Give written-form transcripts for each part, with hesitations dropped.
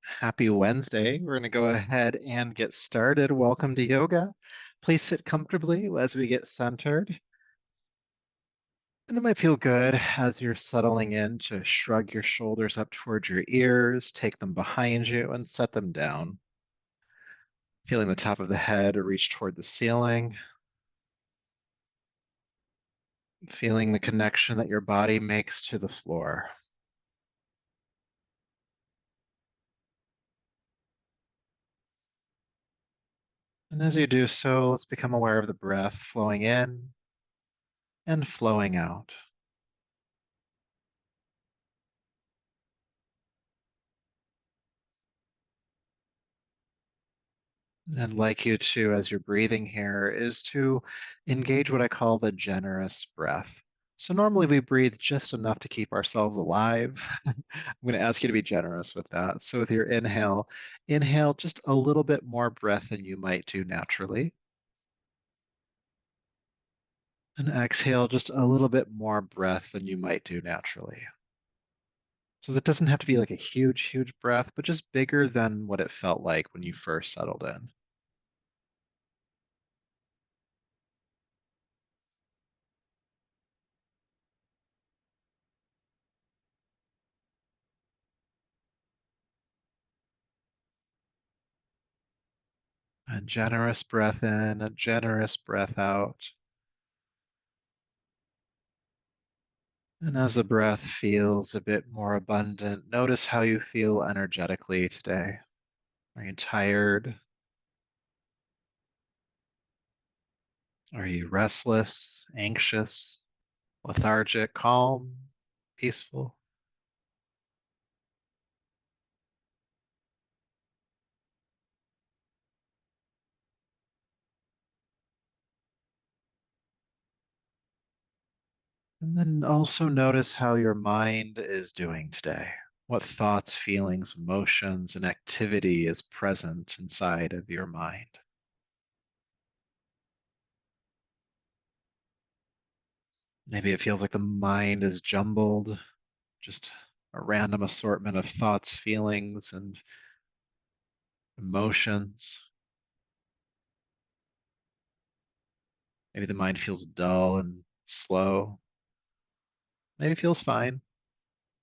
Happy Wednesday. We're going to go ahead and get started. Welcome to yoga. Please sit comfortably as we get centered. And it might feel good as you're settling in to shrug your shoulders up towards your ears, take them behind you, and set them down. Feeling the top of the head reach toward the ceiling, feeling the connection that your body makes to the floor. And as you do so, let's become aware of the breath flowing in and flowing out. And I'd like you to, as you're breathing here, is to engage what I call the generous breath. So normally we breathe just enough to keep ourselves alive. I'm going to ask you to be generous with that. So with your inhale, inhale just a little bit more breath than you might do naturally. And exhale just a little bit more breath than you might do naturally. So that doesn't have to be like a huge, huge breath, but just bigger than what it felt like when you first settled in. A generous breath in, a generous breath out. And as the breath feels a bit more abundant, notice how you feel energetically today. Are you tired? Are you restless, anxious, lethargic, calm, peaceful? And then also notice how your mind is doing today. What thoughts, feelings, emotions, and activity is present inside of your mind. Maybe it feels like the mind is jumbled, just a random assortment of thoughts, feelings, and emotions. Maybe the mind feels dull and slow. Maybe it feels fine.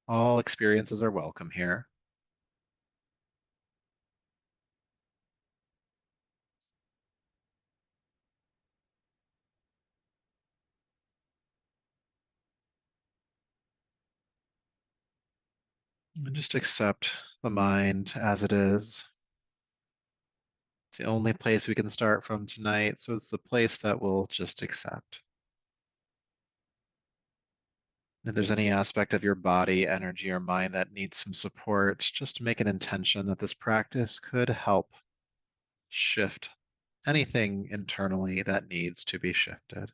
All experiences are welcome here. And just accept the mind as it is. It's the only place we can start from tonight, so it's the place that we'll just accept. If there's any aspect of your body, energy, or mind that needs some support, just make an intention that this practice could help shift anything internally that needs to be shifted.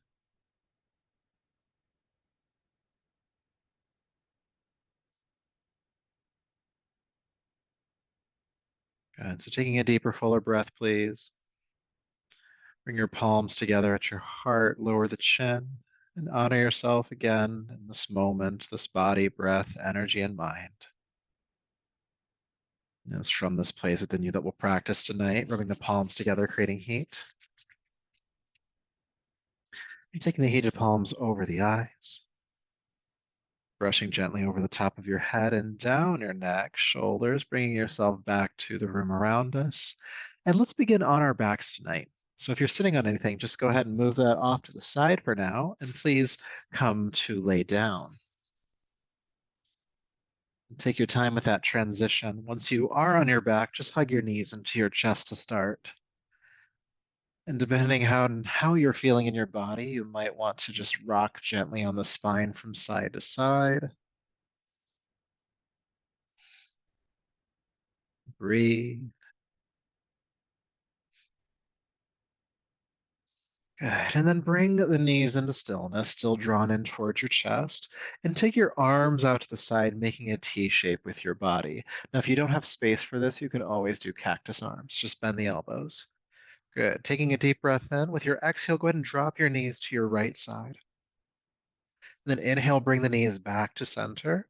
Good. So taking a deeper, fuller breath, please. Bring your palms together at your heart, lower the chin, and honor yourself again in this moment, this body, breath, energy, and mind. And it's from this place within you that we'll practice tonight, rubbing the palms together, creating heat. And taking the heated palms over the eyes, brushing gently over the top of your head and down your neck, shoulders, bringing yourself back to the room around us. And let's begin on our backs tonight. So if you're sitting on anything, just go ahead and move that off to the side for now, and please come to lay down. Take your time with that transition. Once you are on your back, just hug your knees into your chest to start. And depending on how you're feeling in your body, you might want to just rock gently on the spine from side to side. Breathe. Good. And then bring the knees into stillness, still drawn in towards your chest. And take your arms out to the side, making a T shape with your body. Now, if you don't have space for this, you can always do cactus arms. Just bend the elbows. Good. Taking a deep breath in. With your exhale, go ahead and drop your knees to your right side. Then inhale, bring the knees back to center.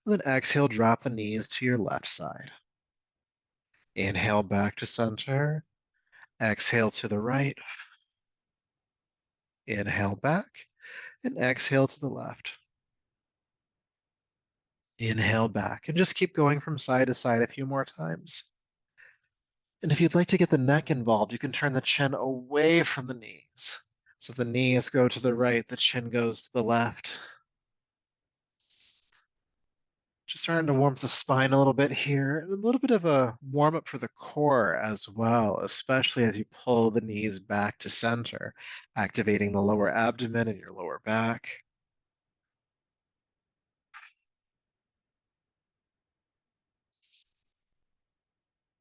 And then exhale, drop the knees to your left side. Inhale back to center. Exhale to the right. Inhale back and exhale to the left. Inhale back and just keep going from side to side a few more times. And if you'd like to get the neck involved, you can turn the chin away from the knees. So the knees go to the right, the chin goes to the left. Just starting to warm up the spine a little bit here, and a little bit of a warm up for the core as well, especially as you pull the knees back to center, activating the lower abdomen and your lower back.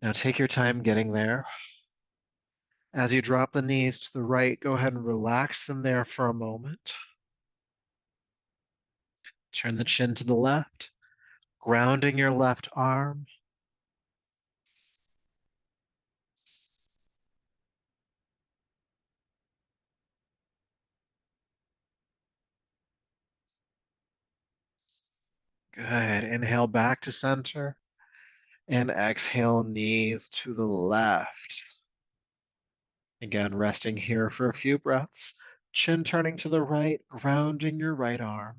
Now take your time getting there. As you drop the knees to the right, go ahead and relax them there for a moment. Turn the chin to the left, grounding your left arm. Good. Inhale back to center and exhale knees to the left. Again, resting here for a few breaths. Chin turning to the right, grounding your right arm.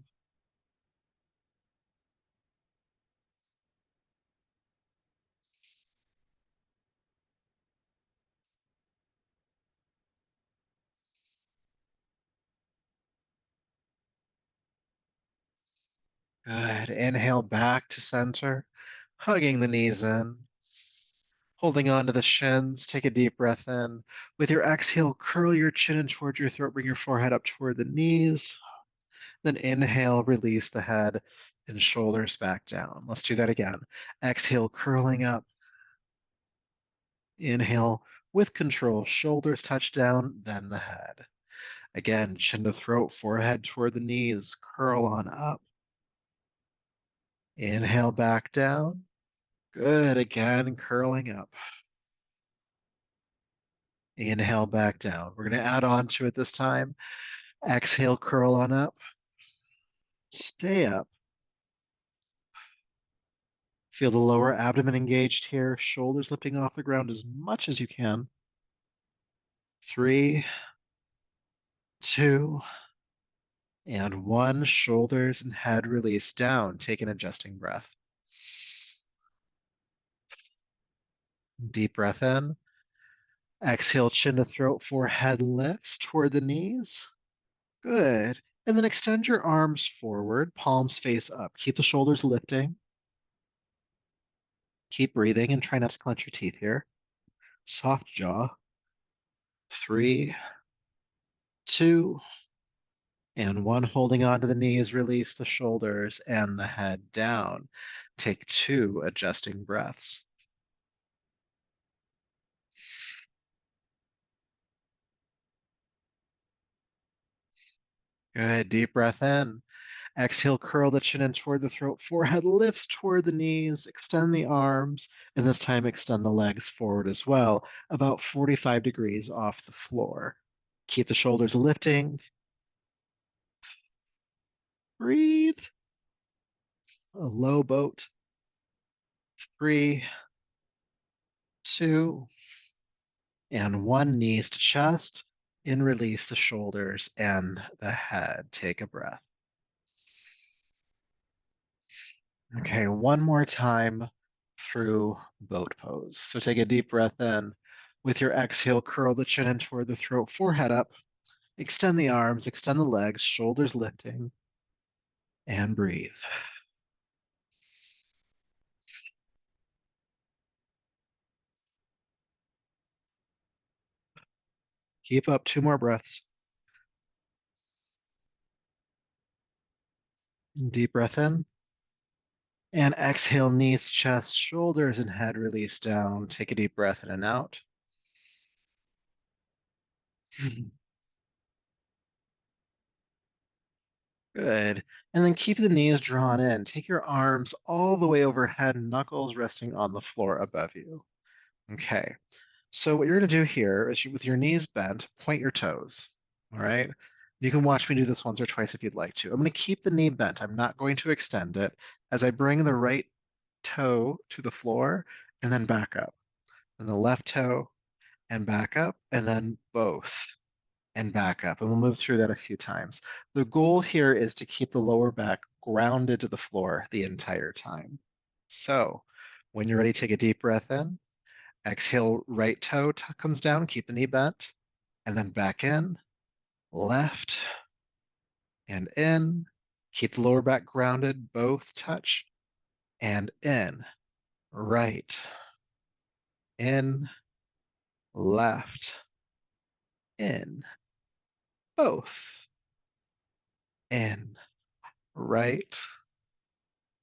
Good. Inhale back to center, hugging the knees in. Holding on to the shins, take a deep breath in. With your exhale, curl your chin in towards your throat, bring your forehead up toward the knees. Then inhale, release the head and shoulders back down. Let's do that again. Exhale, curling up. Inhale, with control, shoulders touch down, then the head. Again, chin to throat, forehead toward the knees, curl on up. Inhale back down. Good. Again, curling up. Inhale back down. We're going to add on to it this time. Exhale, curl on up. Stay up. Feel the lower abdomen engaged here, shoulders lifting off the ground as much as you can. 3, 2, and 1. Shoulders and head release down. Take an adjusting breath. Deep breath in. Exhale, chin to throat, forehead lifts toward the knees. Good. And then extend your arms forward, palms face up. Keep the shoulders lifting. Keep breathing and try not to clench your teeth here. Soft jaw. 3, 2, and 1. Holding on to the knees, release the shoulders and the head down. Take 2 adjusting breaths. Good. Deep breath in. Exhale, curl the chin in toward the throat. Forehead lifts toward the knees. Extend the arms, and this time extend the legs forward as well, about 45 degrees off the floor. Keep the shoulders lifting. Breathe. A low boat. 3, 2, and 1. Knees to chest. And release the shoulders and the head. Take a breath. Okay, one more time through boat pose. So take a deep breath in. With your exhale, curl the chin in toward the throat, forehead up. Extend the arms, extend the legs, shoulders lifting, and breathe. Keep up 2 more breaths. Deep breath in. And exhale, knees, chest, shoulders, and head release down. Take a deep breath in and out. Good. And then keep the knees drawn in. Take your arms all the way overhead, knuckles resting on the floor above you. Okay. So what you're going to do here is with your knees bent, point your toes. All right. You can watch me do this once or twice if you'd like to. I'm going to keep the knee bent. I'm not going to extend it as I bring the right toe to the floor and then back up. then the left toe and back up, and then both and back up. And we'll move through that a few times. The goal here is to keep the lower back grounded to the floor the entire time. So when you're ready, take a deep breath in. Exhale, right toe comes down, keep the knee bent, and then back in, left and in. Keep the lower back grounded, both touch, and in, right, in, left, in, both, in, right,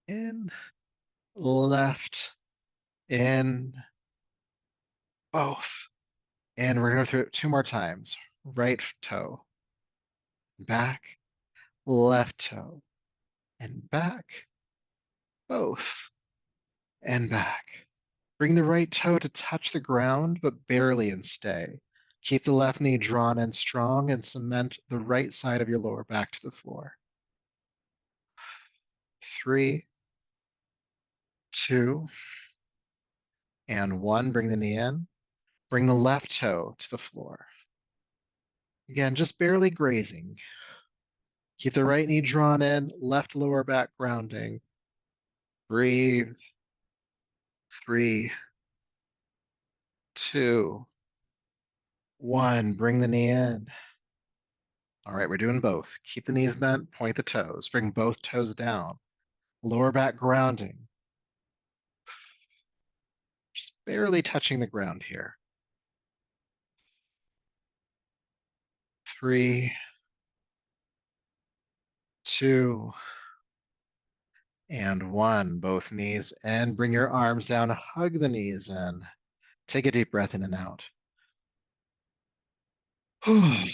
in, left, in, both. And we're going to go through it two more times. Right toe, back, left toe, and back, both, and back. Bring the right toe to touch the ground, but barely, and stay. Keep the left knee drawn and strong and cement the right side of your lower back to the floor. 3, 2, and 1. Bring the knee in. Bring the left toe to the floor. Again, just barely grazing. Keep the right knee drawn in, left lower back grounding. Breathe. 3, 2, 1. Bring the knee in. All right, we're doing both. Keep the knees bent, point the toes. Bring both toes down. Lower back grounding. Just barely touching the ground here. 3, 2, and 1. Both knees in. Bring your arms down. Hug the knees in. Take a deep breath in and out. Good.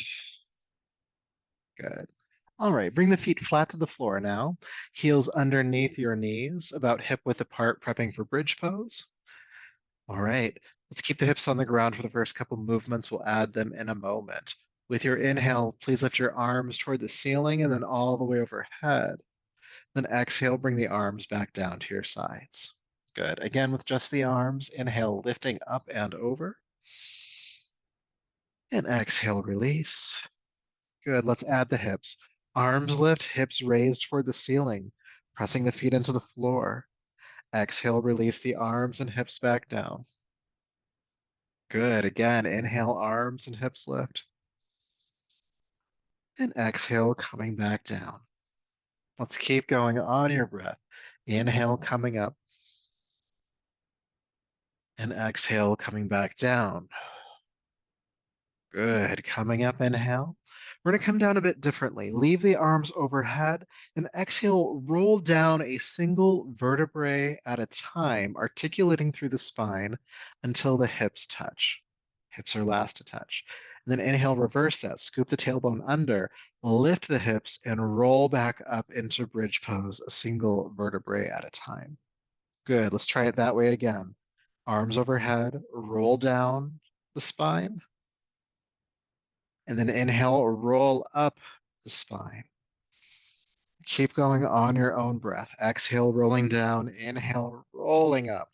All right, bring the feet flat to the floor now. Heels underneath your knees, about hip width apart, prepping for bridge pose. All right, let's keep the hips on the ground for the first couple movements. We'll add them in a moment. With your inhale, please lift your arms toward the ceiling and then all the way overhead. Then exhale, bring the arms back down to your sides. Good. Again, with just the arms, inhale, lifting up and over. And exhale, release. Good. Let's add the hips. Arms lift, hips raised toward the ceiling, pressing the feet into the floor. Exhale, release the arms and hips back down. Good. Again, inhale, arms and hips lift. And exhale, coming back down. Let's keep going on your breath. Inhale, coming up. And exhale, coming back down. Good. Coming up, inhale. We're going to come down a bit differently. Leave the arms overhead and exhale, roll down a single vertebrae at a time, articulating through the spine until the hips touch. Hips are last to touch. And then inhale, reverse that. Scoop the tailbone under, lift the hips, and roll back up into bridge pose, a single vertebrae at a time. Good. Let's try it that way again. Arms overhead, roll down the spine. And then inhale, roll up the spine. Keep going on your own breath. Exhale, rolling down. Inhale, rolling up.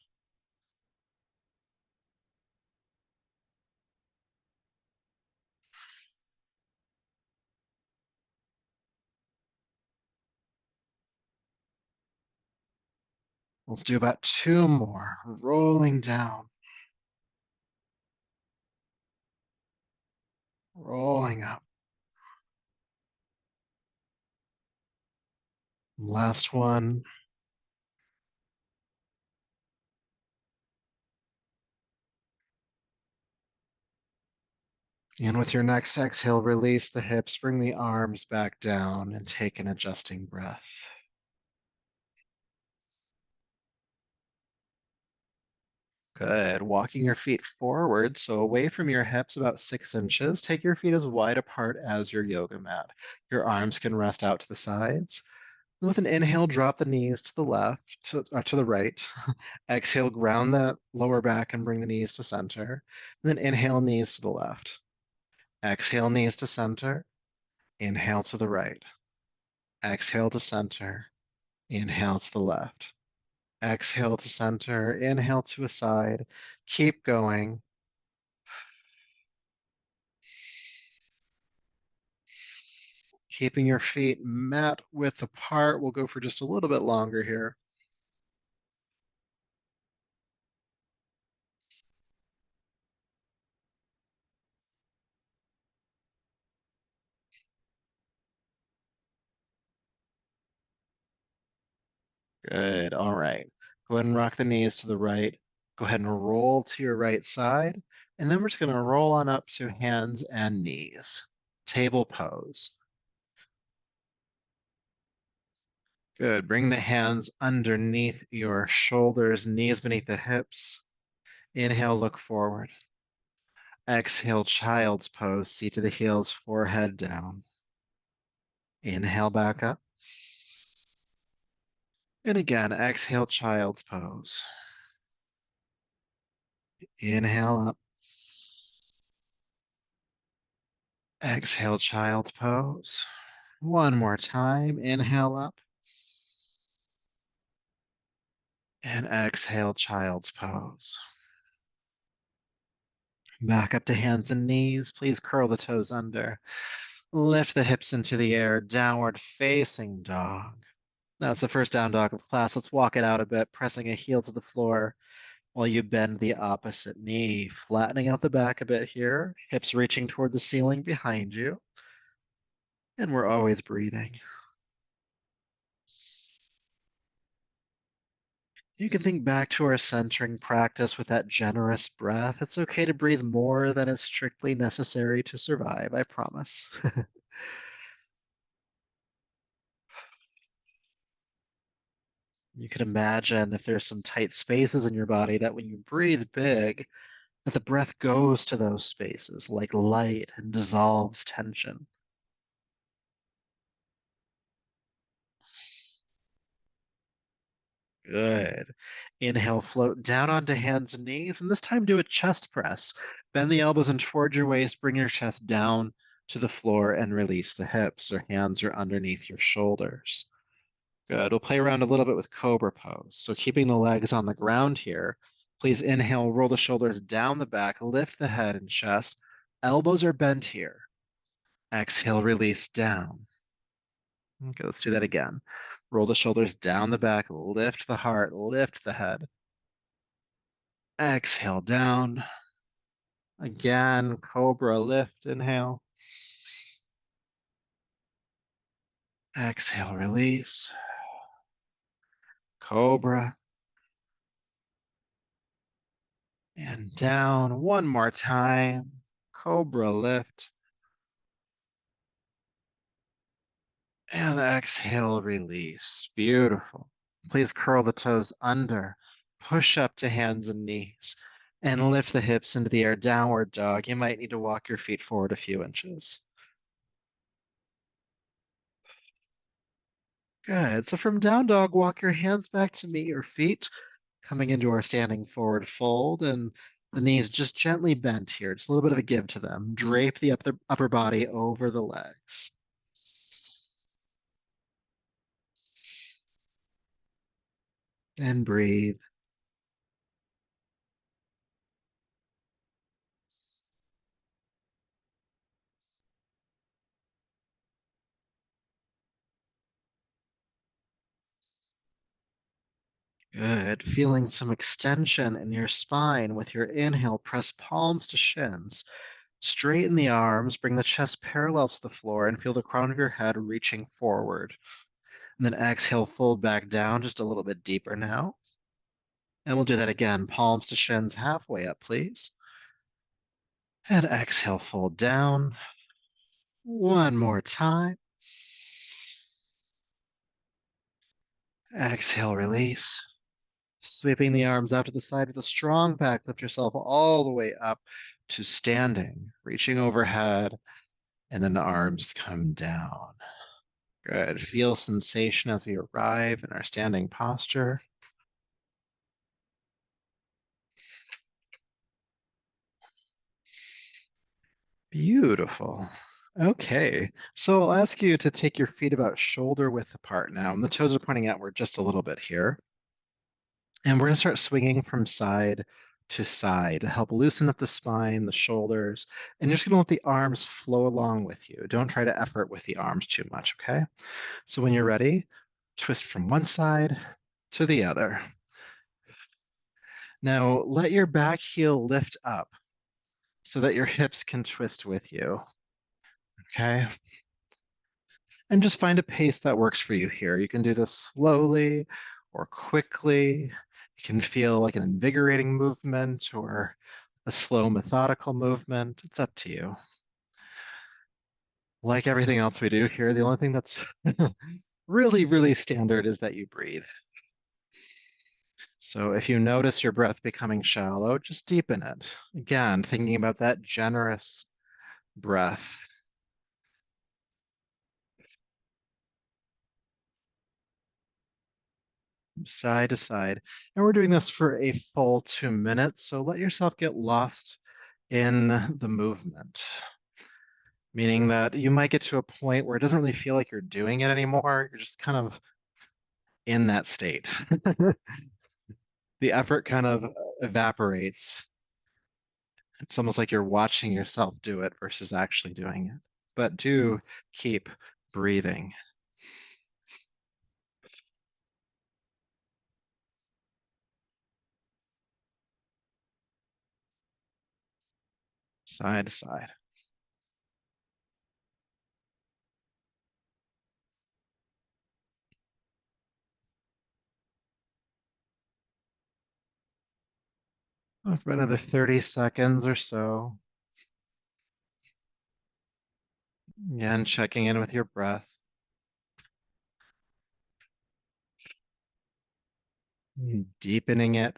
Let's do about 2 more. Rolling down. Rolling up. Last one. And with your next exhale, release the hips, bring the arms back down, and take an adjusting breath. Good. Walking your feet forward, so away from your hips about 6 inches. Take your feet as wide apart as your yoga mat. Your arms can rest out to the sides. With an inhale, drop the knees to the left, to the right. Exhale, ground the lower back and bring the knees to center. And then inhale, knees to the left. Exhale, knees to center. Inhale to the right. Exhale to center. Inhale to the left. Exhale to center. Inhale to a side. Keep going. Keeping your feet mat width apart. We'll go for just a little bit longer here. Good. All right. Go ahead and rock the knees to the right. Go ahead and roll to your right side. And then we're just going to roll on up to hands and knees. Table pose. Good. Bring the hands underneath your shoulders, knees beneath the hips. Inhale, look forward. Exhale, child's pose, seat to the heels, forehead down. Inhale back up. And again, exhale, child's pose. Inhale up. Exhale, child's pose. One more time. Inhale up. And exhale, child's pose. Back up to hands and knees. Please curl the toes under. Lift the hips into the air. Downward facing dog. Now it's the first down dog of class. Let's walk it out a bit, pressing a heel to the floor while you bend the opposite knee, flattening out the back a bit here, hips reaching toward the ceiling behind you. And we're always breathing. You can think back to our centering practice with that generous breath. It's okay to breathe more than is strictly necessary to survive, I promise. You can imagine if there's some tight spaces in your body that when you breathe big, that the breath goes to those spaces like light and dissolves tension. Good. Inhale, float down onto hands and knees, and this time do a chest press. Bend the elbows in toward your waist, bring your chest down to the floor, and release the hips. Or hands are underneath your shoulders. Good. We'll play around a little bit with cobra pose. So keeping the legs on the ground here, please inhale, roll the shoulders down the back, lift the head and chest. Elbows are bent here. Exhale, release down. Okay, let's do that again. Roll the shoulders down the back, lift the heart, lift the head. Exhale down. Again, cobra lift, inhale. Exhale, release. Cobra. And down one more time. Cobra lift. And exhale, release. Beautiful. Please curl the toes under. Push up to hands and knees. And lift the hips into the air, downward dog. You might need to walk your feet forward a few inches. Good. So from down dog, walk your hands back to meet your feet, coming into our standing forward fold, and the knees just gently bent here. Just a little bit of a give to them. Drape the upper body over the legs. And breathe. Good. Feeling some extension in your spine with your inhale. Press palms to shins. Straighten the arms. Bring the chest parallel to the floor and feel the crown of your head reaching forward. And then exhale, fold back down just a little bit deeper now. And we'll do that again. Palms to shins, halfway up, please. And exhale, fold down. One more time. Exhale, release. Sweeping the arms out to the side with a strong back. Lift yourself all the way up to standing, reaching overhead, and then the arms come down. Good. Feel sensation as we arrive in our standing posture. Beautiful. Okay, so I'll ask you to take your feet about shoulder width apart now, and the toes are pointing outward just a little bit here. And we're going to start swinging from side to side to help loosen up the spine, the shoulders, and you're just going to let the arms flow along with you. Don't try to effort with the arms too much, okay? So when you're ready, twist from one side to the other. Now let your back heel lift up so that your hips can twist with you, okay? And just find a pace that works for you here. You can do this slowly or quickly. You can feel like an invigorating movement or a slow, methodical movement. It's up to you. Like everything else we do here, the only thing that's really, really standard is that you breathe. So if you notice your breath becoming shallow, just deepen it. Again, thinking about that generous breath, side to side. And we're doing this for a full 2 minutes. So let yourself get lost in the movement, meaning that you might get to a point where it doesn't really feel like you're doing it anymore. You're just kind of in that state. The effort kind of evaporates. It's almost like you're watching yourself do it versus actually doing it. But do keep breathing side to side. For another 30 seconds or so. Again, checking in with your breath, deepening it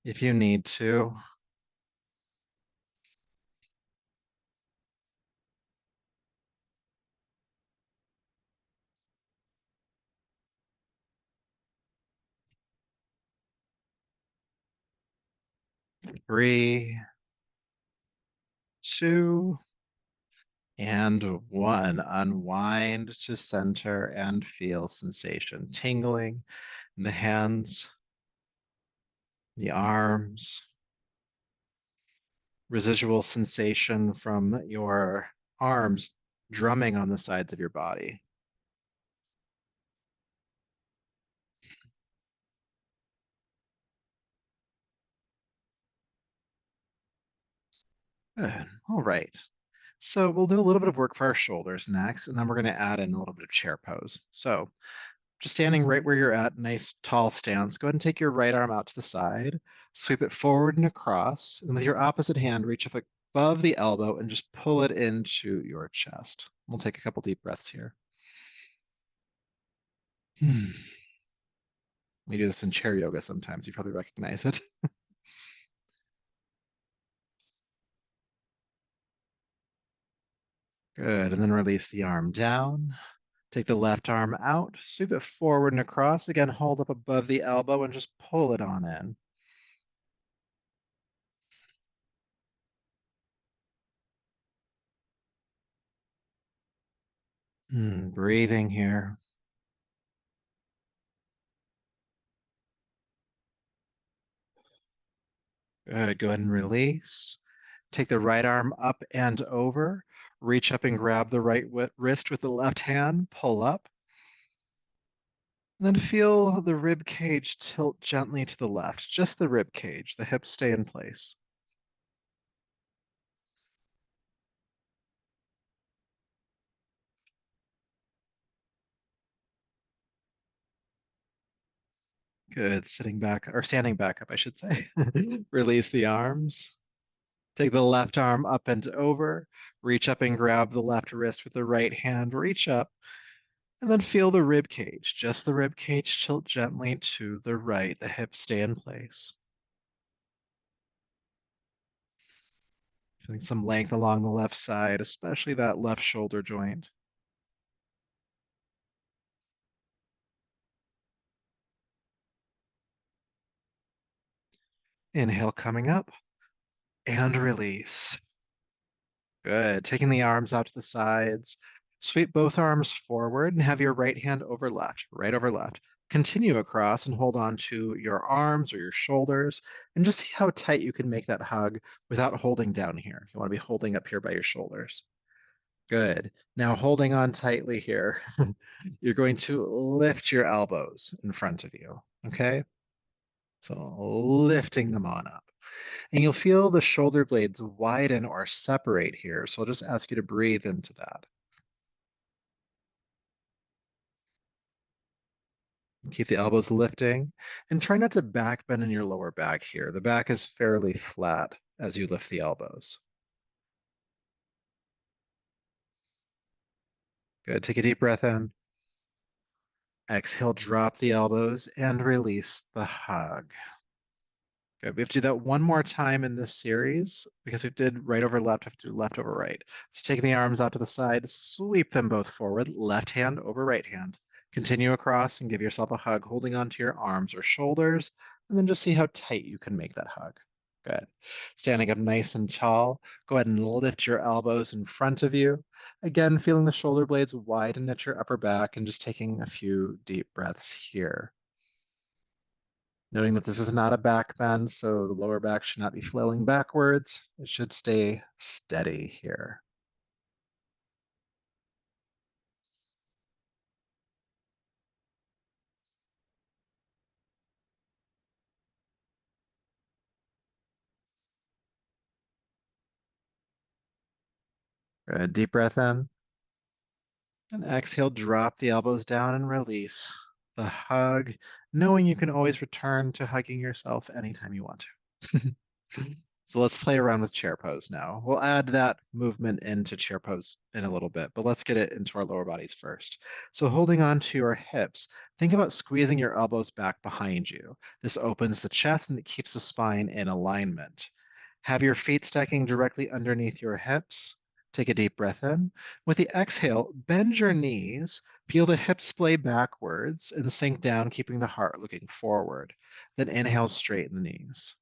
if you need to. Three, two, and one. Unwind to center and feel sensation. Tingling in the hands, the arms, residual sensation from your arms drumming on the sides of your body. Good. All right. So we'll do a little bit of work for our shoulders next, and then we're going to add in a little bit of chair pose. So just standing right where you're at, nice tall stance. Go ahead and take your right arm out to the side, sweep it forward and across, and with your opposite hand, reach up above the elbow and just pull it into your chest. We'll take a couple deep breaths here. We do this in chair yoga sometimes. You probably recognize it. Good. And then release the arm down. Take the left arm out, sweep it forward and across. Again, hold up above the elbow and just pull it on in. Breathing here. Good. Go ahead and release. Take the right arm up and over. Reach up and grab the right wrist with the left hand. Pull up. And then feel the rib cage tilt gently to the left. Just the rib cage. The hips stay in place. Good. Sitting back or standing back up, I should say. Release the arms. Take the left arm up and over. Reach up and grab the left wrist with the right hand. Reach up. And then feel the rib cage. Just the rib cage tilt gently to the right. The hips stay in place. Feeling some length along the left side, especially that left shoulder joint. Inhale coming up and release. Good. Taking the arms out to the sides. Sweep both arms forward and have your right hand over left, right over left. Continue across and hold on to your arms or your shoulders and just see how tight you can make that hug without holding down here. You want to be holding up here by your shoulders. Good. Now holding on tightly here, you're going to lift your elbows in front of you. Okay? So lifting them on up. And you'll feel the shoulder blades widen or separate here. So I'll just ask you to breathe into that. Keep the elbows lifting and try not to back bend in your lower back here. The back is fairly flat as you lift the elbows. Good. Take a deep breath in. Exhale, drop the elbows and release the hug. Good. We have to do that one more time in this series because we did right over left, we have to do left over right. So taking the arms out to the side, sweep them both forward, left hand over right hand. Continue across and give yourself a hug, holding onto your arms or shoulders, and then just see how tight you can make that hug. Good. Standing up nice and tall, go ahead and lift your elbows in front of you. Again, feeling the shoulder blades widen at your upper back and just taking a few deep breaths here. Noting that this is not a back bend, so the lower back should not be flailing backwards. It should stay steady here. Good. Deep breath in. And exhale, drop the elbows down and release the hug, knowing you can always return to hugging yourself anytime you want to. So let's play around with chair pose now. We'll add that movement into chair pose in a little bit, but let's get it into our lower bodies first. So holding on to your hips, think about squeezing your elbows back behind you. This opens the chest and it keeps the spine in alignment. Have your feet stacking directly underneath your hips. Take a deep breath in. With the exhale, bend your knees, feel the hips splay backwards and sink down, keeping the heart looking forward. Then inhale, straighten the knees.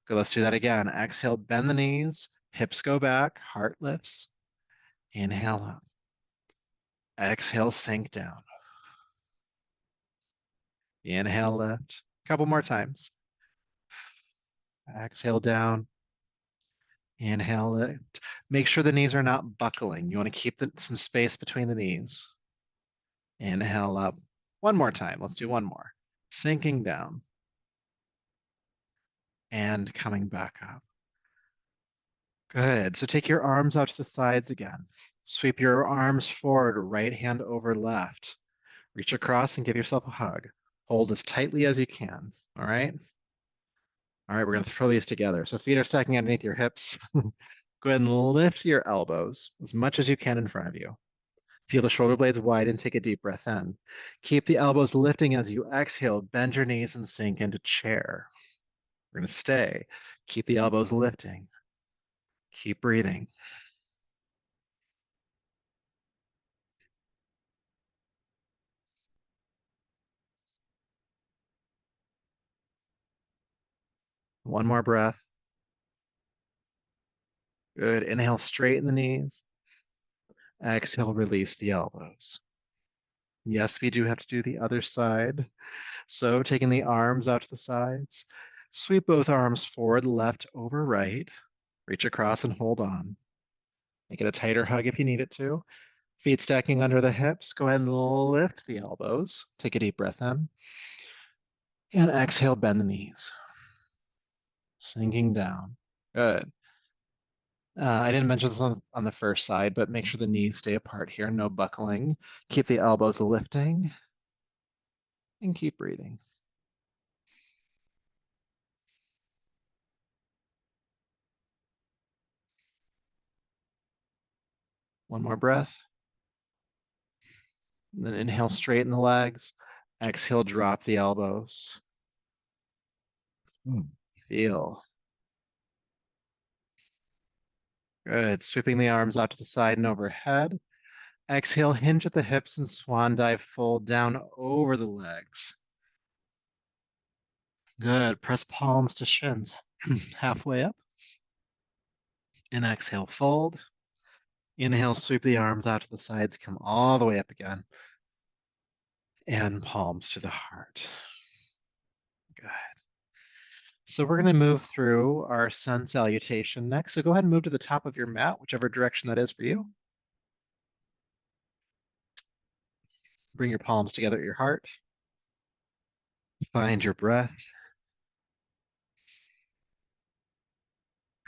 Good, let's do that again. Exhale, bend the knees, hips go back, heart lifts. Inhale up. Exhale, sink down. Inhale, lift. Couple more times. Exhale down. Inhale, lift. Make sure the knees are not buckling. You want to keep some space between the knees. Inhale up. One more time. Let's do one more. Sinking down and coming back up. Good. So take your arms out to the sides again. Sweep your arms forward, right hand over left. Reach across and give yourself a hug. Hold as tightly as you can. All right. All right. We're going to throw these together. So feet are stacking underneath your hips. Go ahead and lift your elbows as much as you can in front of you. Feel the shoulder blades wide and take a deep breath in. Keep the elbows lifting as you exhale. Bend your knees and sink into chair. We're going to stay. Keep the elbows lifting. Keep breathing. One more breath. Good. Inhale, straighten the knees. Exhale, release the elbows. Yes, we do have to do the other side. So taking the arms out to the sides, sweep both arms forward, left over right. Reach across and hold on. Make it a tighter hug if you need it to. Feet stacking under the hips. Go ahead and lift the elbows. Take a deep breath in. And exhale, bend the knees. Sinking down. Good. I didn't mention this on the first side, but make sure the knees stay apart here. No buckling. Keep the elbows lifting and keep breathing. One more breath. And then inhale, straighten the legs. Exhale, drop the elbows. Feel. Good. Sweeping the arms out to the side and overhead. Exhale, hinge at the hips and swan dive fold down over the legs. Good. Press palms to shins. Halfway up. And exhale, fold. Inhale, sweep the arms out to the sides, come all the way up again. and palms to the heart. Good. So we're going to move through our sun salutation next. So go ahead and move to the top of your mat, whichever direction that is for you. Bring your palms together at your heart. Find your breath.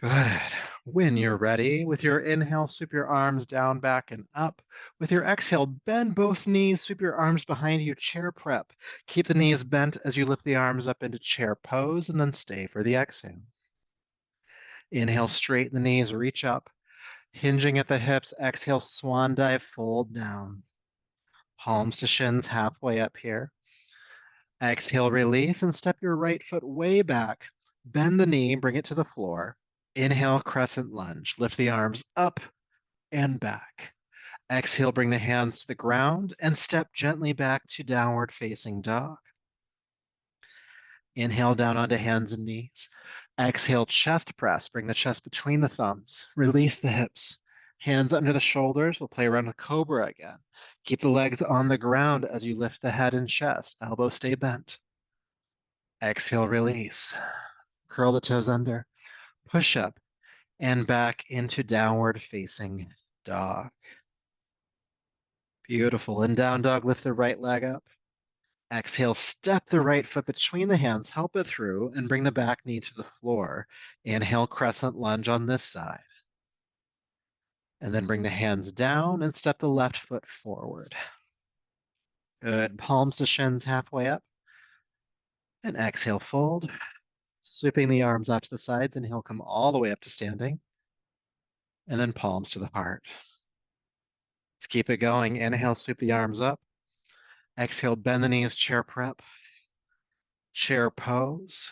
Good. When you're ready, with your inhale, sweep your arms down, back, and up. With your exhale, bend both knees, sweep your arms behind you, chair prep. Keep the knees bent as you lift the arms up into chair pose, and then stay for the exhale. Inhale, straighten the knees, reach up. Hinging at the hips, exhale, swan dive, fold down. Palms to shins, halfway up here. Exhale, release, and step your right foot way back. Bend the knee, bring it to the floor. Inhale, crescent lunge. Lift the arms up and back. Exhale, bring the hands to the ground and step gently back to downward facing dog. Inhale down onto hands and knees. Exhale, chest press. Bring the chest between the thumbs. Release the hips. Hands under the shoulders. We'll play around with cobra again. Keep the legs on the ground as you lift the head and chest. Elbows stay bent. Exhale, release. Curl the toes under. Push up and back into downward facing dog. Beautiful. In down dog, lift the right leg up. Exhale, step the right foot between the hands, help it through, and bring the back knee to the floor. Inhale, crescent lunge on this side. And then bring the hands down and step the left foot forward. Good. Palms to shins halfway up. And exhale, fold. Sweeping the arms out to the sides. Inhale, come all the way up to standing. And then palms to the heart. Let's keep it going. Inhale, sweep the arms up. Exhale, bend the knees, chair prep. Chair pose.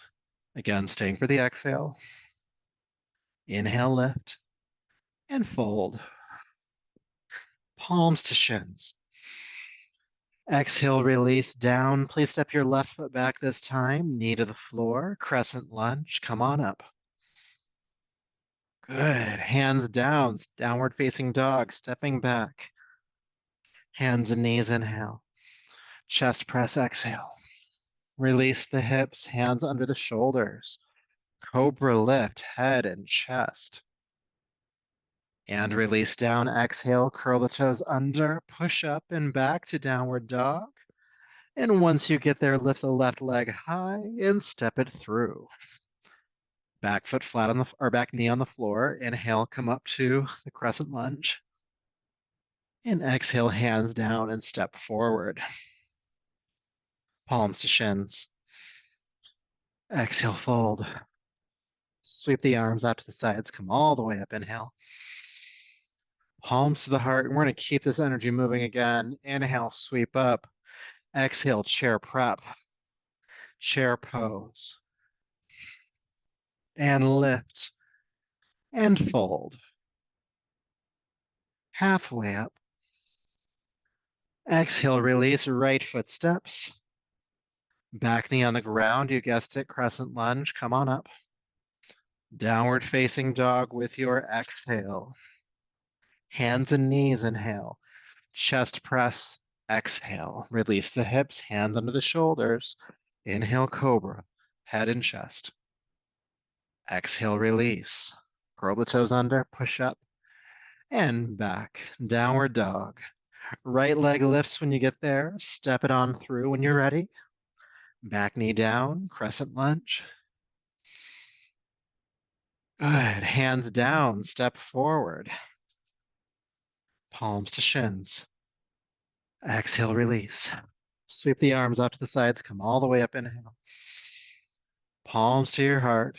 Again, staying for the exhale. Inhale, lift, and fold. Palms to shins. Exhale, release down. Please step your left foot back this time. Knee to the floor. Crescent lunge. Come on up. Good. Hands down. Downward facing dog. Stepping back. Hands and knees. Inhale. Chest press. Exhale. Release the hips. Hands under the shoulders. Cobra lift. Head and chest. And release down. Exhale. Curl the toes under. Push up and back to downward dog. And once you get there, lift the left leg high and step it through. Back foot flat on the, or back knee on the floor. Inhale, come up to the crescent lunge. And exhale, hands down and step forward. Palms to shins. Exhale, fold. Sweep the arms out to the sides. Come all the way up. Inhale. Palms to the heart. And we're going to keep this energy moving again. Inhale, sweep up. Exhale, chair prep. Chair pose. And lift. And fold. Halfway up. Exhale, release right foot steps. Back knee on the ground. You guessed it, crescent lunge. Come on up. Downward facing dog with your exhale. Hands and knees, inhale. Chest press, exhale. Release the hips, hands under the shoulders. Inhale, cobra, head and chest. Exhale, release. Curl the toes under, push up, and back. Downward dog. Right leg lifts when you get there. Step it on through when you're ready. Back knee down, crescent lunge. Good. Hands down, step forward. Palms to shins. Exhale, release. Sweep the arms out to the sides, come all the way up, inhale. Palms to your heart.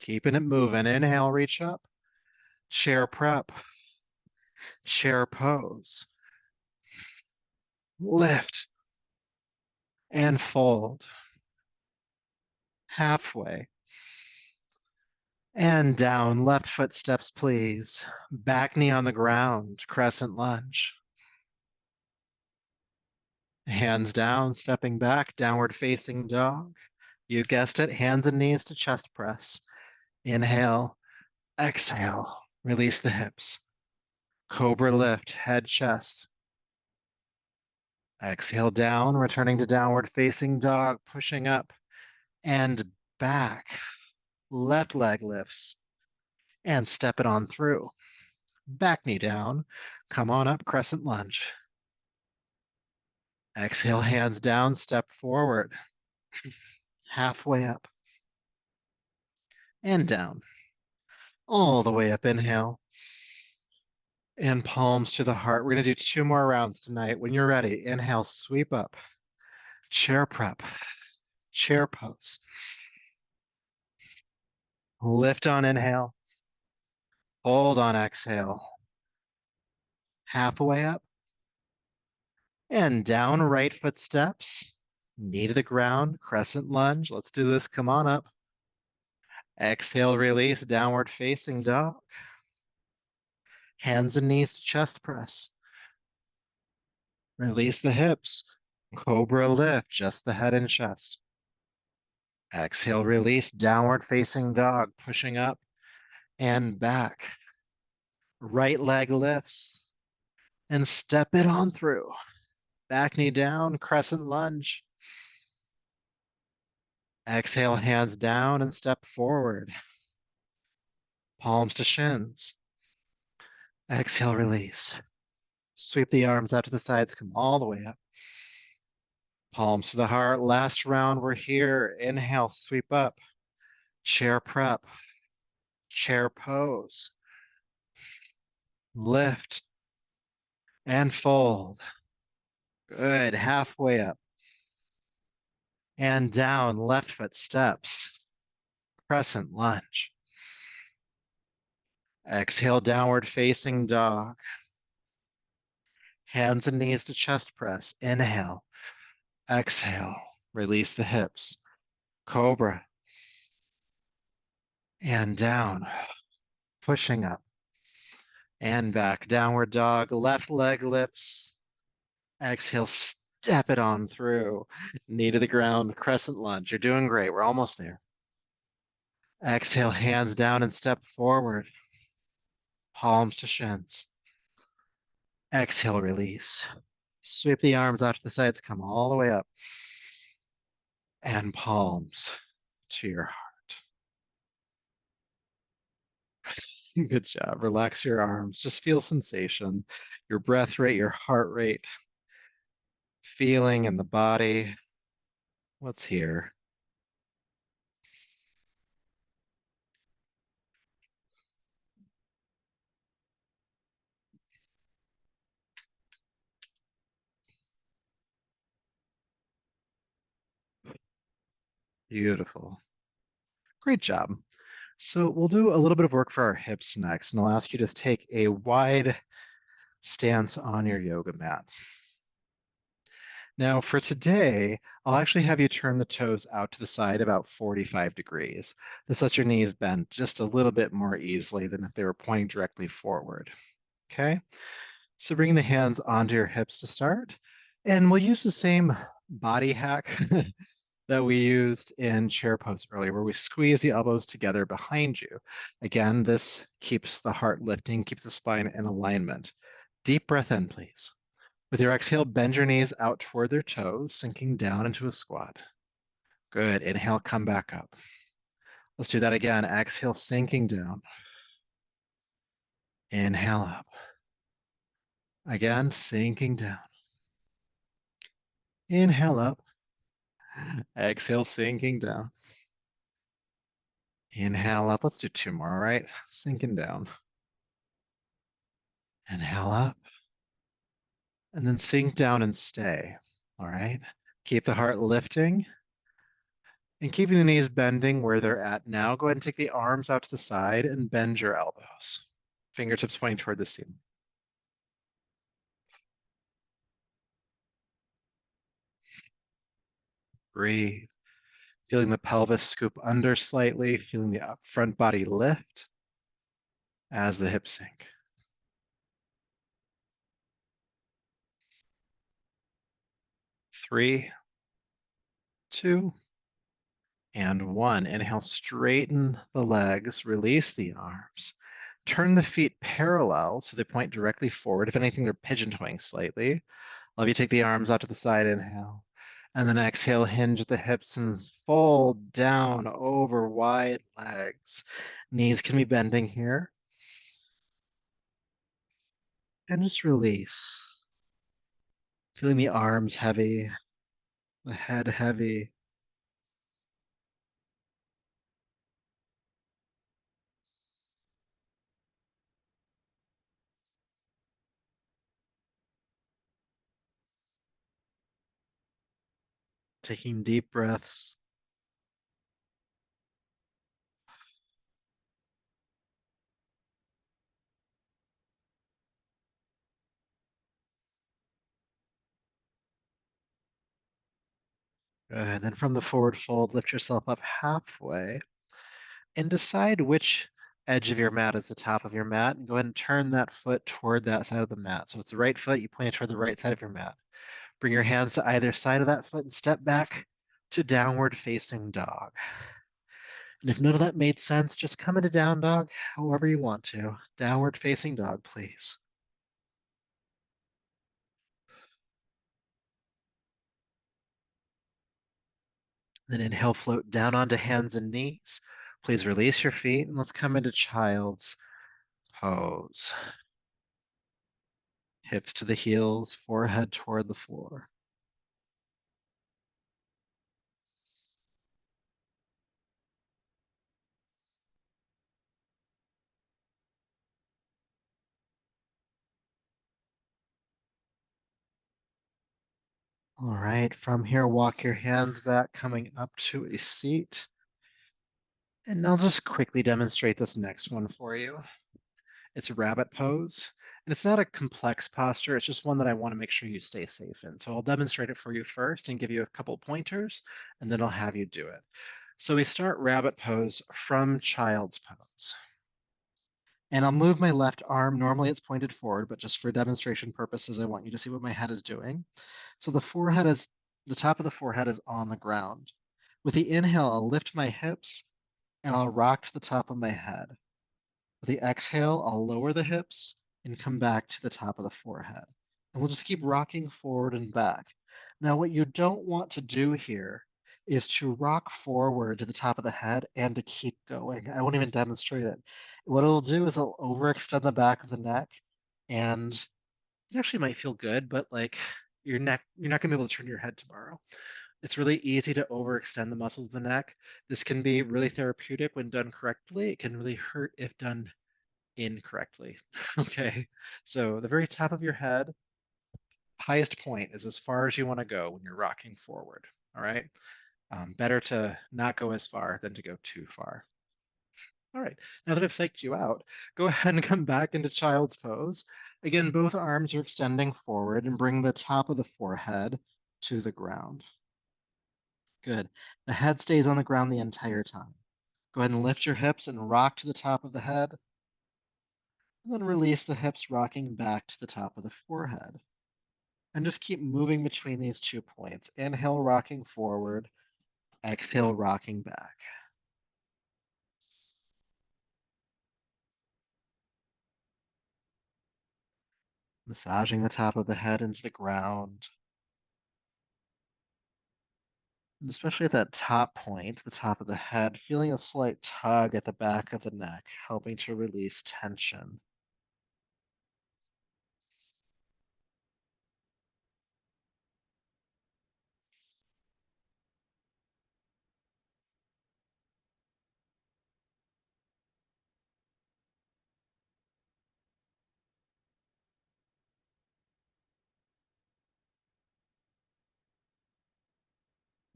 Keeping it moving. Inhale, reach up. Chair prep. Chair pose. Lift. And fold. Halfway. And down. Left foot steps, please. Back knee on the ground. Crescent lunge. Hands down, stepping back. Downward facing dog. You guessed it. Hands and knees to chest press. Inhale. Exhale. Release the hips. Cobra lift. Head, chest. Exhale down, returning to downward facing dog, pushing up and back. Left leg lifts and step it on through. Back knee down. Come on up, crescent lunge. Exhale, hands down, step forward. Halfway up and down. All the way up, inhale. And palms to the heart. We're going to do 2 more rounds tonight. When you're ready, inhale, sweep up. Chair prep. Chair pose. Lift on inhale. Hold on exhale. Halfway up and down, right foot steps. Knee to the ground, crescent lunge. Let's do this. Come on up. Exhale, release, downward facing dog. Hands and knees to chest press. Release the hips. Cobra lift, just the head and chest. Exhale, release, downward facing dog, pushing up and back. Right leg lifts and step it on through. Back knee down, crescent lunge. Exhale, hands down and step forward. Palms to shins. Exhale, release. Sweep the arms out to the sides, come all the way up. Palms to the heart. Last round, we're here. Inhale, sweep up. Chair prep. Chair pose. Lift and fold. Good. Halfway up. And down, left foot steps. Crescent lunge. Exhale, downward facing dog. Hands and knees to chest press. Inhale. Exhale. Release the hips. Cobra. And down. Pushing up. And back. Downward dog. Left leg lifts. Exhale. Step it on through. Knee to the ground. Crescent lunge. You're doing great. We're almost there. Exhale. Hands down and step forward. Palms to shins. Exhale. Release. Sweep the arms out to the sides. Come all the way up. And palms to your heart. Good job. Relax your arms. Just feel sensation, your breath rate, your heart rate, feeling in the body. What's here? Beautiful. Great job. So we'll do a little bit of work for our hips next, and I'll ask you to take a wide stance on your yoga mat. Now for today, I'll actually have you turn the toes out to the side about 45 degrees. This lets your knees bend just a little bit more easily than if they were pointing directly forward. Okay, so bring the hands onto your hips to start, and we'll use the same body hack that we used in chair pose earlier, where we squeeze the elbows together behind you. Again, this keeps the heart lifting, keeps the spine in alignment. Deep breath in, please. With your exhale, bend your knees out toward their toes, sinking down into a squat. Good. Inhale, come back up. Let's do that again. Exhale, sinking down. Inhale up. Again, sinking down. Inhale up. Exhale, sinking down. Inhale up. Let's do 2 more, all right? Sinking down. Inhale up. And then sink down and stay, all right? Keep the heart lifting and keeping the knees bending where they're at now. Go ahead and take the arms out to the side and bend your elbows. Fingertips pointing toward the ceiling. Breathe. Feeling the pelvis scoop under slightly, feeling the up front body lift as the hips sink. 3, 2, and 1. Inhale, straighten the legs, release the arms. Turn the feet parallel so they point directly forward. If anything, they're pigeon toeing slightly. I'll have you take the arms out to the side, inhale. And then exhale, hinge at the hips and fold down over wide legs. Knees can be bending here. And just release. Feeling the arms heavy, the head heavy. Taking deep breaths. Good. Then from the forward fold, lift yourself up halfway and decide which edge of your mat is the top of your mat. And go ahead and turn that foot toward that side of the mat. So it's the right foot, you point it toward the right side of your mat. Bring your hands to either side of that foot and step back to downward facing dog. And if none of that made sense, just come into down dog however you want to. Downward facing dog, please. Then inhale, float down onto hands and knees. Please release your feet and let's come into child's pose. Hips to the heels, forehead toward the floor. All right, from here, walk your hands back, coming up to a seat. And I'll just quickly demonstrate this next one for you. It's a rabbit pose. And it's not a complex posture, it's just one that I want to make sure you stay safe in. So I'll demonstrate it for you first and give you a couple pointers, and then I'll have you do it. So we start rabbit pose from child's pose. And I'll move my left arm. Normally it's pointed forward, but just for demonstration purposes, I want you to see what my head is doing. So the top of the forehead is on the ground. With the inhale, I'll lift my hips and I'll rock to the top of my head. With the exhale, I'll lower the hips and come back to the top of the forehead. And we'll just keep rocking forward and back. Now, what you don't want to do here is to rock forward to the top of the head and to keep going. I won't even demonstrate it. What it'll do is it'll overextend the back of the neck, and it actually might feel good, but like you're not gonna be able to turn your head tomorrow. It's really easy to overextend the muscles of the neck. This can be really therapeutic when done correctly. It can really hurt if done incorrectly. Okay. So the very top of your head, highest point is as far as you want to go when you're rocking forward. All right. Better to not go as far than to go too far. All right. Now that I've psyched you out, go ahead and come back into child's pose. Again, both arms are extending forward and bring the top of the forehead to the ground. Good. The head stays on the ground the entire time. Go ahead and lift your hips and rock to the top of the head, and then release the hips, rocking back to the top of the forehead. And just keep moving between these 2 points. Inhale, rocking forward. Exhale, rocking back. Massaging the top of the head into the ground. And especially at that top point, the top of the head, feeling a slight tug at the back of the neck, helping to release tension.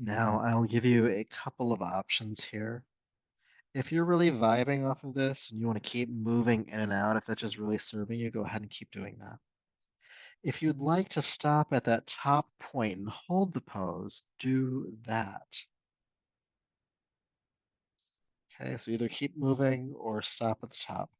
Now, I'll give you a couple of options here. If you're really vibing off of this and you want to keep moving in and out, if that's just really serving you, go ahead and keep doing that. If you'd like to stop at that top point and hold the pose, do that. Okay, so either keep moving or stop at the top.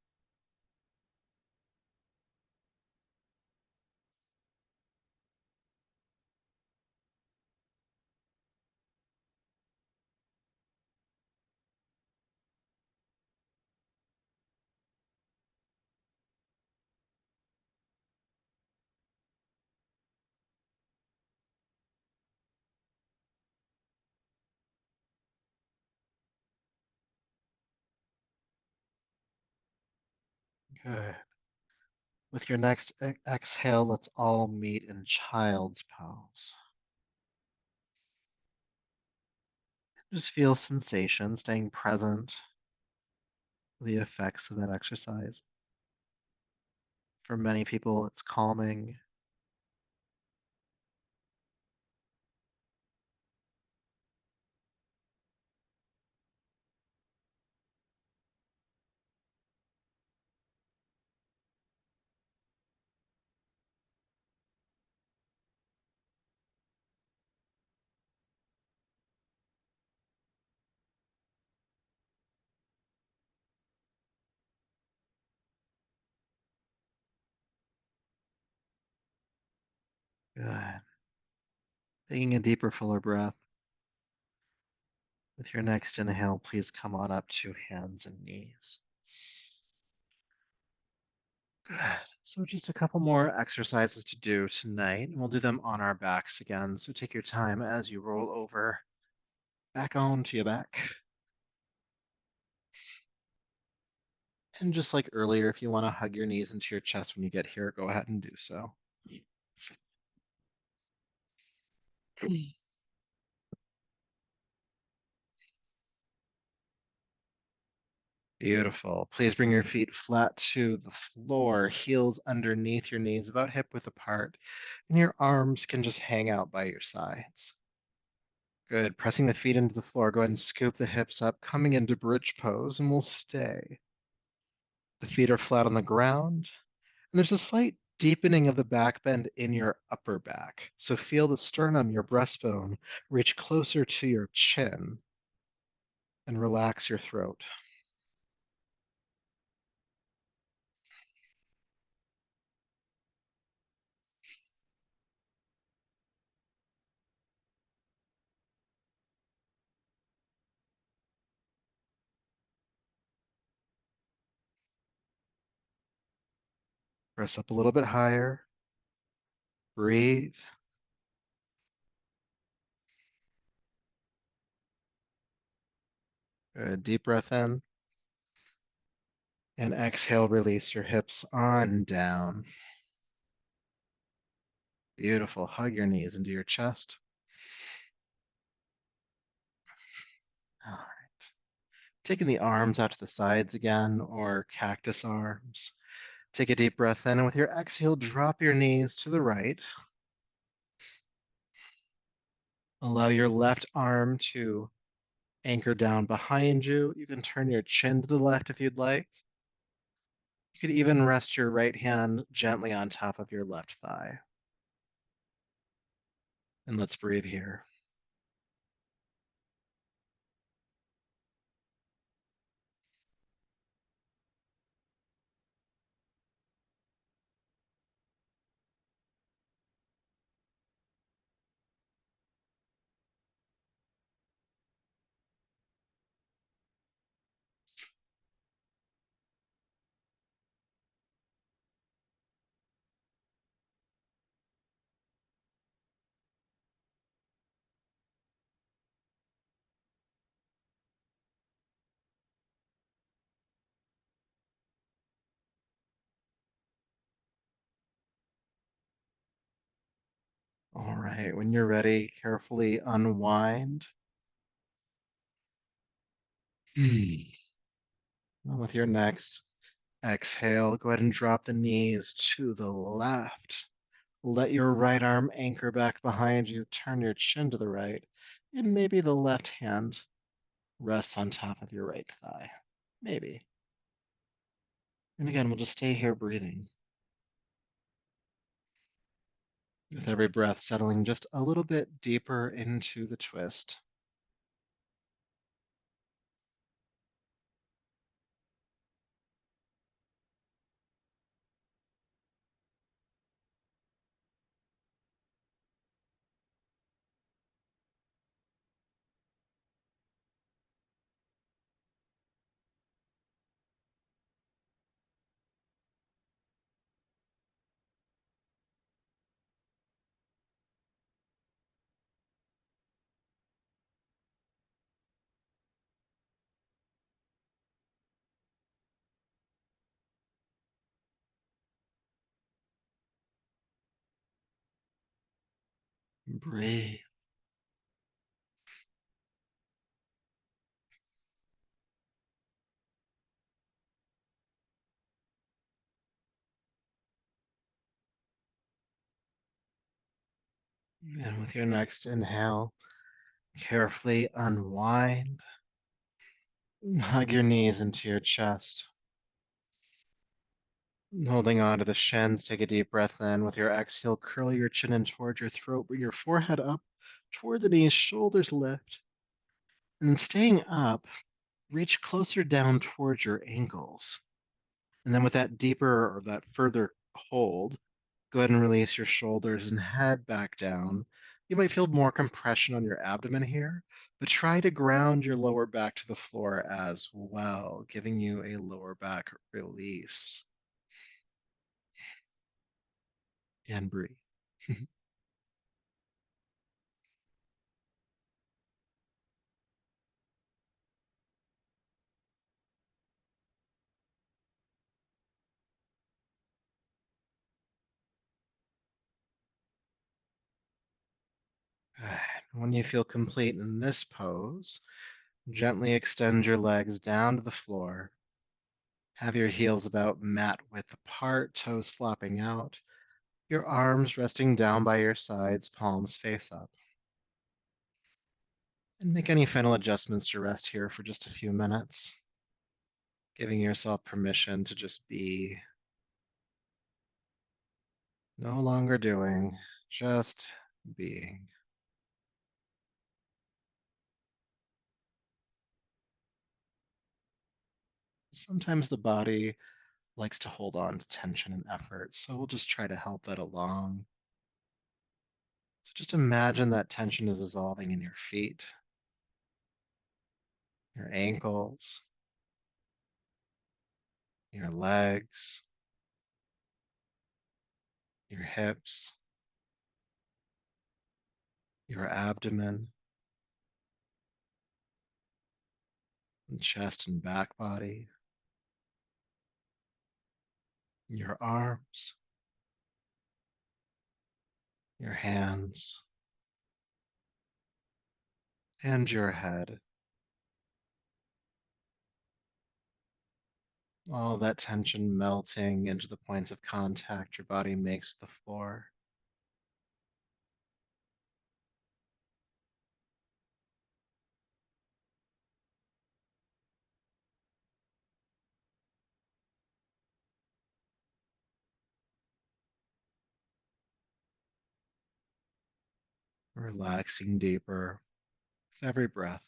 Good. With your next exhale, let's all meet in child's pose. Just feel sensation, staying present with the effects of that exercise. For many people, it's calming. Good. Taking a deeper, fuller breath. With your next inhale, please come on up to hands and knees. Good. So just a couple more exercises to do tonight, and we'll do them on our backs again. So take your time as you roll over back onto your back. And just like earlier, if you want to hug your knees into your chest when you get here, go ahead and do so. Beautiful. Please bring your feet flat to the floor, heels underneath your knees, about hip width apart, and your arms can just hang out by your sides. Good. Pressing the feet into the floor, go ahead and scoop the hips up, coming into bridge pose, and we'll stay. The feet are flat on the ground, and there's a slight deepening of the back bend in your upper back. So feel the sternum, your breastbone, reach closer to your chin and relax your throat. Press up a little bit higher. Breathe. Good. Deep breath in. And exhale, release your hips on down. Beautiful. Hug your knees into your chest. All right. Taking the arms out to the sides again, or cactus arms. Take a deep breath in, and with your exhale, drop your knees to the right. Allow your left arm to anchor down behind you. You can turn your chin to the left if you'd like. You could even rest your right hand gently on top of your left thigh. And let's breathe here. All right, when you're ready, carefully unwind. And with your next exhale, go ahead and drop the knees to the left. Let your right arm anchor back behind you. Turn your chin to the right. And maybe the left hand rests on top of your right thigh. Maybe. And again, we'll just stay here breathing. With every breath, settling just a little bit deeper into the twist. Breathe. And with your next inhale, carefully unwind. Hug your knees into your chest. Holding on to the shins, take a deep breath in. With your exhale, curl your chin in toward your throat. Bring your forehead up toward the knees, shoulders lift. And staying up, reach closer down towards your ankles. And then with that deeper or that further hold, go ahead and release your shoulders and head back down. You might feel more compression on your abdomen here, but try to ground your lower back to the floor as well, giving you a lower back release. And breathe. When you feel complete in this pose, gently extend your legs down to the floor. Have your heels about mat width apart, toes flopping out, your arms resting down by your sides, palms face up. And make any final adjustments to rest here for just a few minutes, giving yourself permission to just be, no longer doing, just being. Sometimes the body likes to hold on to tension and effort, so we'll just try to help that along. So just imagine that tension is dissolving in your feet, your ankles, your legs, your hips, your abdomen, and chest and back body, your arms, your hands, and your head. All that tension melting into the points of contact your body makes with the floor. Relaxing deeper with every breath.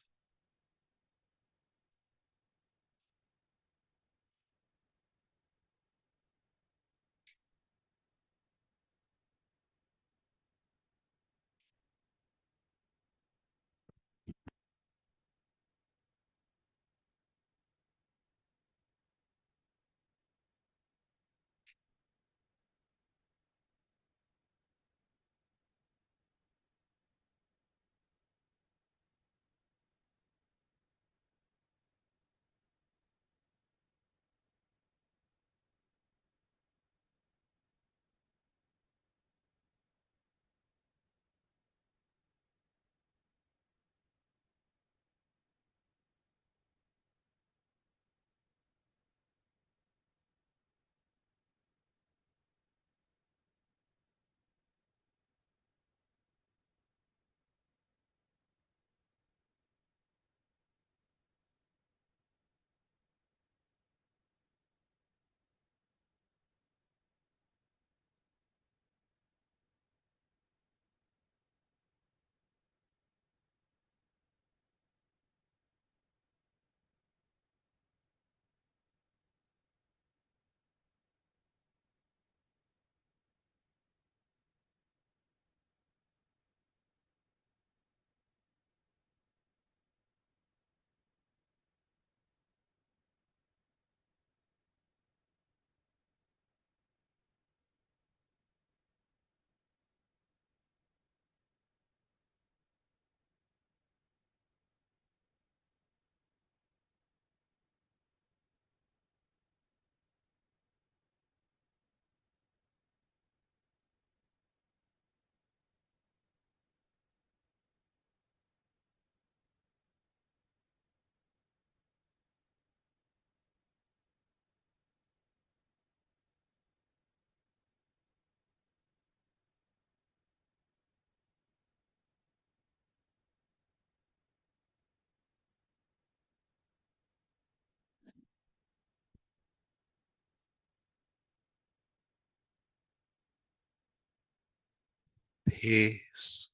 peace,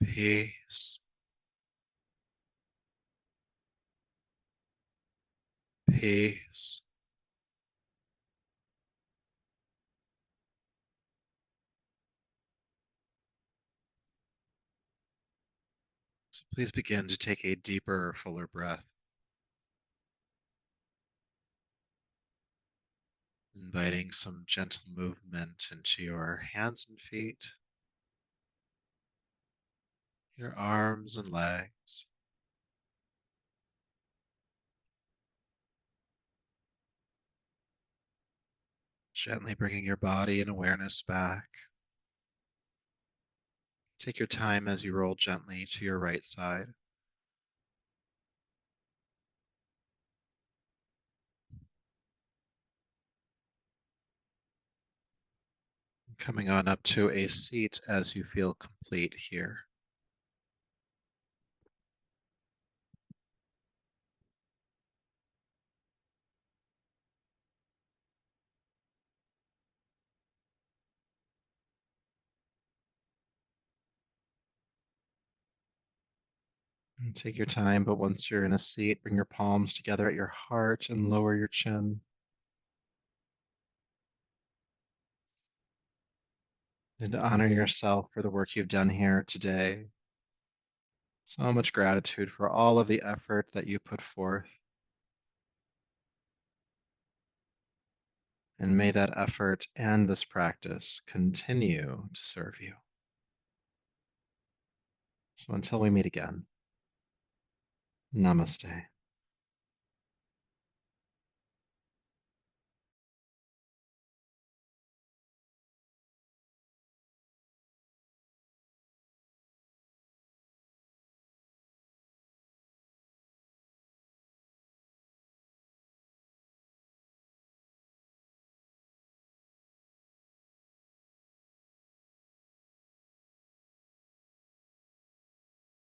peace, peace. So please begin to take a deeper, fuller breath, inviting some gentle movement into your hands and feet, your arms and legs. Gently bringing your body and awareness back. Take your time as you roll gently to your right side. Coming on up to a seat as you feel complete here. And take your time, but once you're in a seat, bring your palms together at your heart and lower your chin. And honor yourself for the work you've done here today. So much gratitude for all of the effort that you put forth. And may that effort and this practice continue to serve you. So until we meet again, namaste.